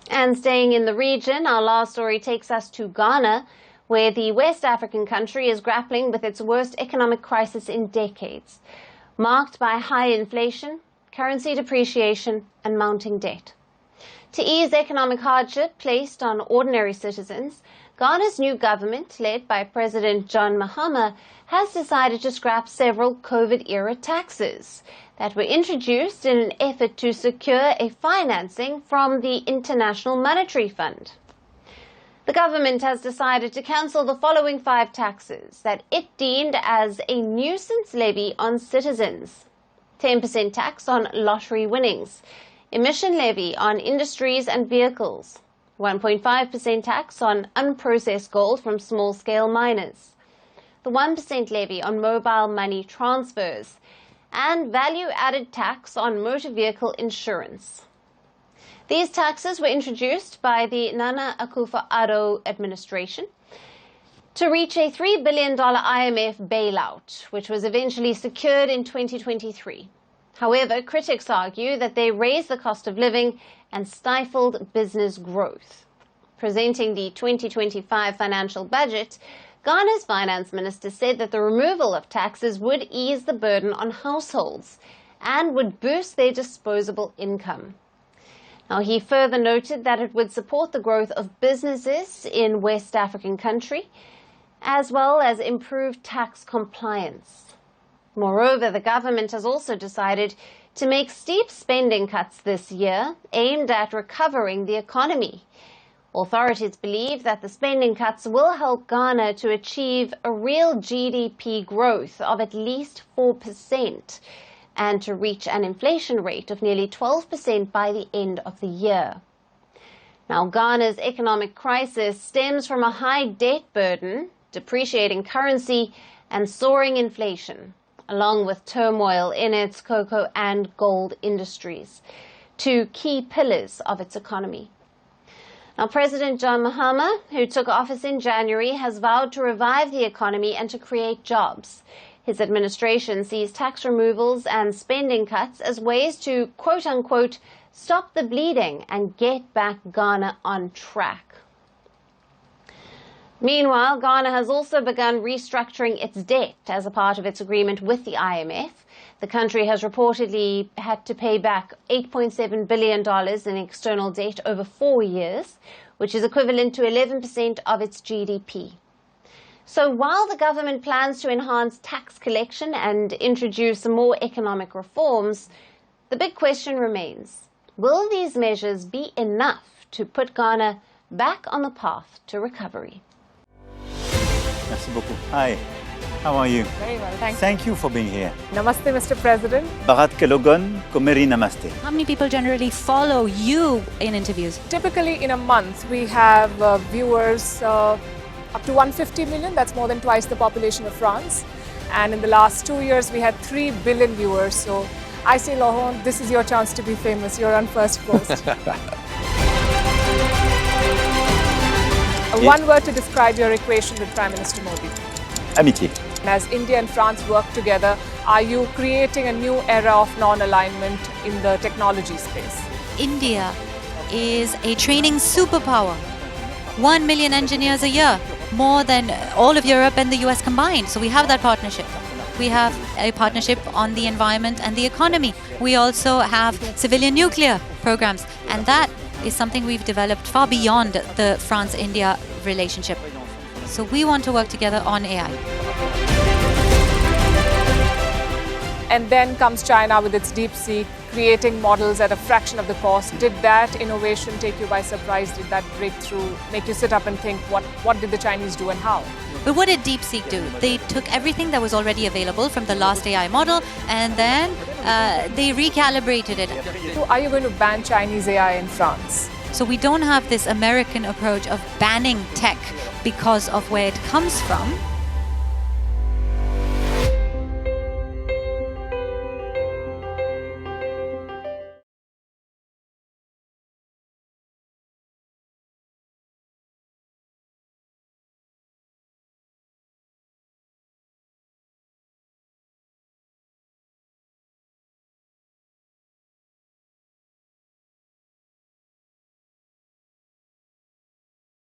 And staying in the region, our last story takes us to Ghana, where the West African country is grappling with its worst economic crisis in decades, marked by high inflation, currency depreciation, and mounting debt. To ease economic hardship placed on ordinary citizens, Ghana's new government, led by President John Mahama, has decided to scrap several COVID-era taxes that were introduced in an effort to secure a financing from the International Monetary Fund. The government has decided to cancel the following 5 taxes that it deemed as a nuisance levy on citizens: 10% tax on lottery winnings, emission levy on industries and vehicles, 1.5% tax on unprocessed gold from small-scale miners, the 1% levy on mobile money transfers, and value-added tax on motor vehicle insurance. These taxes were introduced by the Nana Akufo-Addo administration to reach a $3 billion IMF bailout, which was eventually secured in 2023. However, critics argue that they raised the cost of living and stifled business growth. Presenting the 2025 financial budget, Ghana's finance minister said that the removal of taxes would ease the burden on households and would boost their disposable income. Now, he further noted that it would support the growth of businesses in West African country, as well as improve tax compliance. Moreover, the government has also decided to make steep spending cuts this year aimed at recovering the economy. Authorities believe that the spending cuts will help Ghana to achieve a real GDP growth of at least 4% and to reach an inflation rate of nearly 12% by the end of the year. Now, Ghana's economic crisis stems from a high debt burden, depreciating currency, and soaring inflation, along with turmoil in its cocoa and gold industries, 2 key pillars of its economy. Now, President John Mahama, who took office in January, has vowed to revive the economy and to create jobs. His administration sees tax removals and spending cuts as ways to, quote-unquote, stop the bleeding and get back Ghana on track. Meanwhile, Ghana has also begun restructuring its debt as a part of its agreement with the IMF. The country has reportedly had to pay back $8.7 billion in external debt over 4 years, which is equivalent to 11% of its GDP. So while the government plans to enhance tax collection and introduce more economic reforms, the big question remains: will these measures be enough to put Ghana back on the path to recovery? Merci beaucoup. Hi, how are you? Very well, thank you. Thank you for being here. Namaste, Mr. President. Bharat Kelogon, Komeri Namaste. How many people generally follow you in interviews? Typically in a month we have viewers up to 150 million, that's more than twice the population of France. And in the last 2 years we had 3 billion viewers. So I say, Laurent, this is your chance to be famous. You're on Firstpost. One word to describe your equation with Prime Minister Modi. Amitié. As India and France work together, are you creating a new era of non-alignment in the technology space? India is a training superpower. 1 million engineers a year, more than all of Europe and the US combined. So we have that partnership. We have a partnership on the environment and the economy. We also have civilian nuclear programs, and that is something we've developed far beyond the France-India relationship. So we want to work together on AI. And then comes China with its DeepSeek, creating models at a fraction of the cost. Did that innovation take you by surprise? Did that breakthrough make you sit up and think, what did the Chinese do and how? But what did DeepSeek do? They took everything that was already available from the last AI model, and then they recalibrated it. So are you going to ban Chinese AI in France? So we don't have this American approach of banning tech because of where it comes from.